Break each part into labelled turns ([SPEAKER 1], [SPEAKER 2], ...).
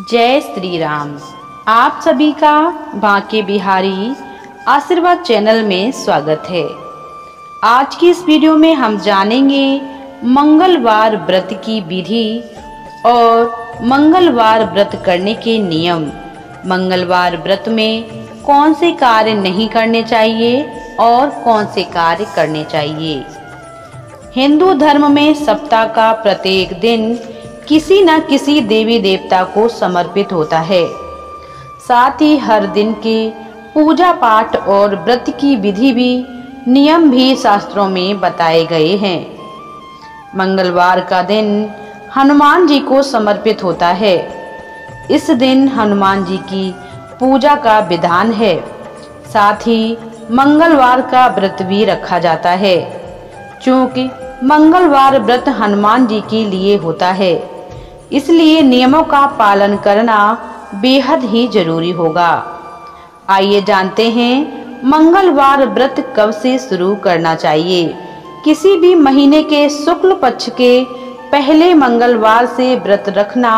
[SPEAKER 1] जय श्री राम। आप सभी का बांके बिहारी आशीर्वाद चैनल में स्वागत है। आज की इस वीडियो में हम जानेंगे मंगलवार व्रत की विधि और मंगलवार व्रत करने के नियम। मंगलवार व्रत में कौन से कार्य नहीं करने चाहिए और कौन से कार्य करने चाहिए। हिंदू धर्म में सप्ताह का प्रत्येक दिन किसी न किसी देवी देवता को समर्पित होता है। साथ ही हर दिन के पूजा पाठ और व्रत की विधि भी नियम भी शास्त्रों में बताए गए हैं। मंगलवार का दिन हनुमान जी को समर्पित होता है। इस दिन हनुमान जी की पूजा का विधान है। साथ ही मंगलवार का व्रत भी रखा जाता है, क्योंकि मंगलवार व्रत हनुमान जी के लिए होता है, इसलिए नियमों का पालन करना बेहद ही जरूरी होगा। आइए जानते हैं मंगलवार व्रत कब से शुरू करना चाहिए। किसी भी महीने के शुक्ल पक्ष के पहले मंगलवार से व्रत रखना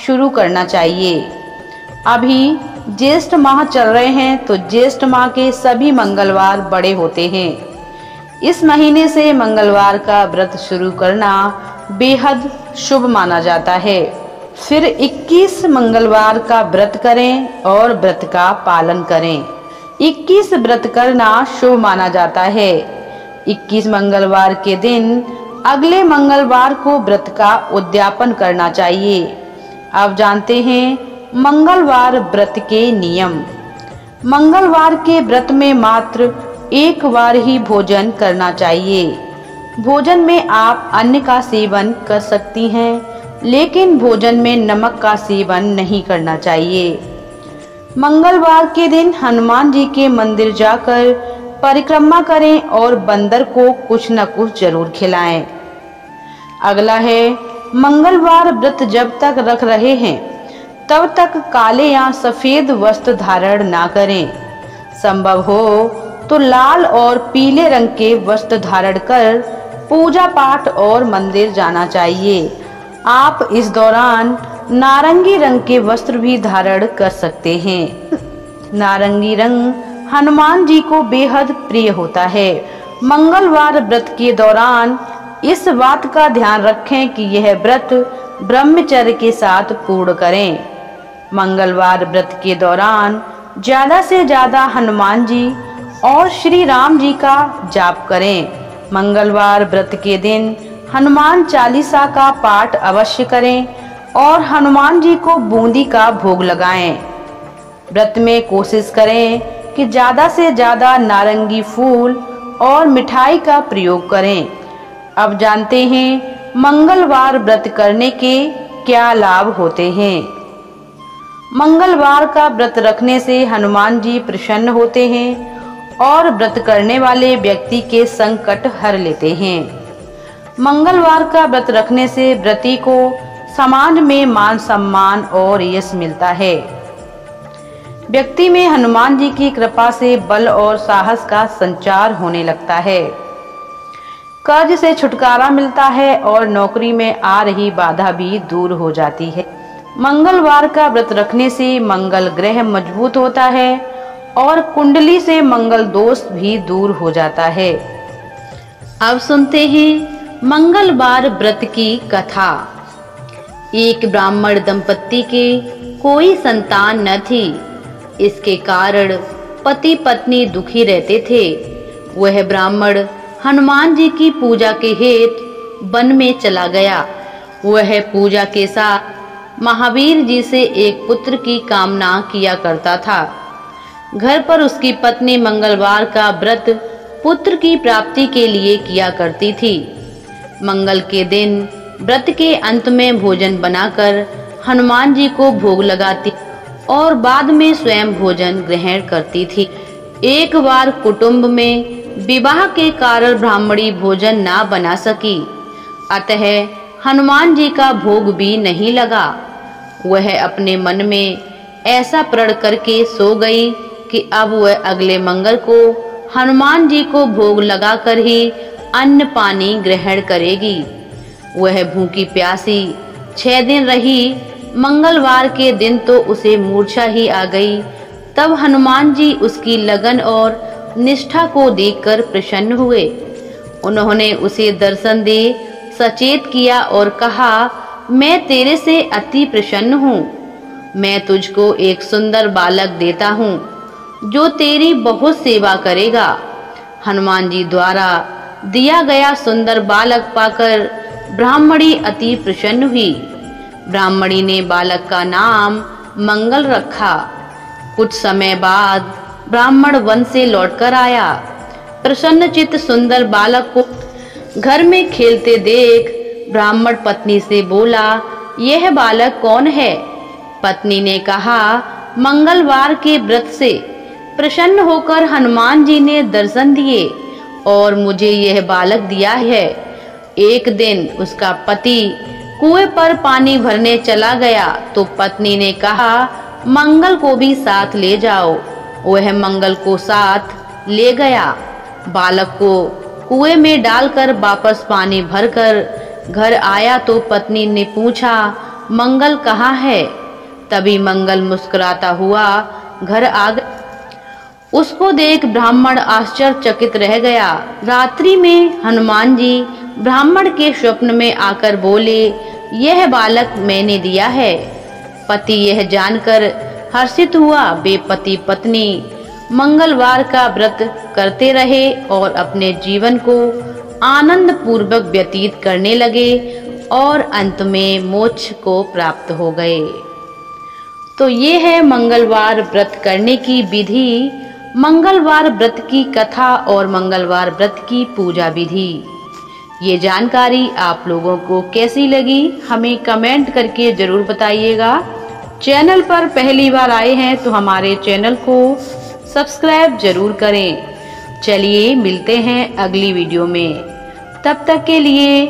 [SPEAKER 1] शुरू करना चाहिए। अभी ज्येष्ठ माह चल रहे हैं, तो ज्येष्ठ माह के सभी मंगलवार बड़े होते हैं। इस महीने से मंगलवार का व्रत शुरू करना बेहद शुभ माना जाता है। फिर 21 मंगलवार का व्रत करें और व्रत का पालन करें। 21 व्रत करना शुभ माना जाता है। 21 मंगलवार के दिन अगले मंगलवार को व्रत का उद्यापन करना चाहिए। अब जानते हैं मंगलवार व्रत के नियम। मंगलवार के व्रत में मात्र एक बार ही भोजन करना चाहिए। भोजन में आप अन्न का सेवन कर सकती हैं, लेकिन भोजन में नमक का सेवन नहीं करना चाहिए। मंगलवार के दिन हनुमान जी के मंदिर जाकर परिक्रमा करें और बंदर को कुछ न कुछ जरूर खिलाएं। अगला है मंगलवार व्रत जब तक रख रहे हैं तब तक काले या सफेद वस्त्र धारण ना करें। संभव हो तो लाल और पीले रंग के वस्त्र धारण कर पूजा पाठ और मंदिर जाना चाहिए। आप इस दौरान नारंगी रंग के वस्त्र भी धारण कर सकते हैं। नारंगी रंग हनुमान जी को बेहद प्रिय होता है। मंगलवार व्रत के दौरान इस बात का ध्यान रखें कि यह व्रत ब्रह्मचर्य के साथ पूर्ण करें। मंगलवार व्रत के दौरान ज्यादा से ज्यादा हनुमान जी और श्री राम जी का जाप करें। मंगलवार व्रत के दिन हनुमान चालीसा का पाठ अवश्य करें और हनुमान जी को बूंदी का भोग लगाएं। व्रत में कोशिश करें कि ज्यादा से ज्यादा नारंगी फूल और मिठाई का प्रयोग करें। अब जानते हैं मंगलवार व्रत करने के क्या लाभ होते हैं। मंगलवार का व्रत रखने से हनुमान जी प्रसन्न होते हैं और व्रत करने वाले व्यक्ति के संकट हर लेते हैं। मंगलवार का व्रत रखने से व्रती को समाज में मान सम्मान और यश मिलता है। व्यक्ति में हनुमान जी की कृपा से बल और साहस का संचार होने लगता है। कर्ज से छुटकारा मिलता है और नौकरी में आ रही बाधा भी दूर हो जाती है। मंगलवार का व्रत रखने से मंगल ग्रह मजबूत होता है और कुंडली से मंगल दोष भी दूर हो जाता है। अब सुनते हैं मंगलवार व्रत की कथा। एक ब्राह्मण दंपत्ति के कोई संतान न थी। इसके कारण पति पत्नी दुखी रहते थे। वह ब्राह्मण हनुमान जी की पूजा के हेतु वन में चला गया। वह पूजा के साथ महावीर जी से एक पुत्र की कामना किया करता था। घर पर उसकी पत्नी मंगलवार का व्रत पुत्र की प्राप्ति के लिए किया करती थी। मंगल के दिन व्रत के अंत में भोजन बनाकर हनुमान जी को भोग लगाती और बाद में स्वयं भोजन ग्रहण करती थी। एक बार कुटुंब में विवाह के कारण ब्राह्मणी भोजन ना बना सकी, अतः हनुमान जी का भोग भी नहीं लगा। वह अपने मन में ऐसा प्रण करके सो गई कि अब वह अगले मंगल को हनुमान जी को भोग लगाकर ही अन्न पानी ग्रहण करेगी। वह भूखी प्यासी 6 दिन रही, मंगलवार के दिन तो उसे मूर्छा ही आ गई। तब हनुमान जी उसकी लगन और निष्ठा को देखकर प्रसन्न हुए। उन्होंने उसे दर्शन दे सचेत किया और कहा, मैं तेरे से अति प्रसन्न हूँ। मैं तुझको एक सुंदर बालक देता हूँ जो तेरी बहुत सेवा करेगा। हनुमान जी द्वारा दिया गया सुंदर बालक पाकर ब्राह्मणी अति प्रसन्न हुई। ब्राह्मणी ने बालक का नाम मंगल रखा। कुछ समय बाद ब्राह्मण वन से लौटकर आया। प्रसन्नचित्त सुंदर बालक को घर में खेलते देख ब्राह्मण पत्नी से बोला, यह बालक कौन है? पत्नी ने कहा, मंगलवार के व्रत से प्रसन्न होकर हनुमान जी ने दर्शन दिए और मुझे यह बालक दिया है। एक दिन उसका पति कुएं पर पानी भरने चला गया तो पत्नी ने कहा, मंगल को भी साथ ले जाओ। वह मंगल को साथ ले गया। बालक को कुएं में डालकर वापस पानी भरकर घर आया तो पत्नी ने पूछा, मंगल कहाँ है? तभी मंगल मुस्कुराता हुआ घर आ गया। उसको देख ब्राह्मण आश्चर्यचकित रह गया। रात्रि में हनुमान जी ब्राह्मण के स्वप्न में आकर बोले, यह बालक मैंने दिया है। पति यह जानकर हर्षित हुआ। वे पति पत्नी मंगलवार का व्रत करते रहे और अपने जीवन को आनंद पूर्वक व्यतीत करने लगे और अंत में मोक्ष को प्राप्त हो गए। तो ये है मंगलवार व्रत करने की विधि, मंगलवार व्रत की कथा और मंगलवार व्रत की पूजा विधि। ये जानकारी आप लोगों को कैसी लगी हमें कमेंट करके जरूर बताइएगा। चैनल पर पहली बार आए हैं तो हमारे चैनल को सब्सक्राइब जरूर करें। चलिए मिलते हैं अगली वीडियो में, तब तक के लिए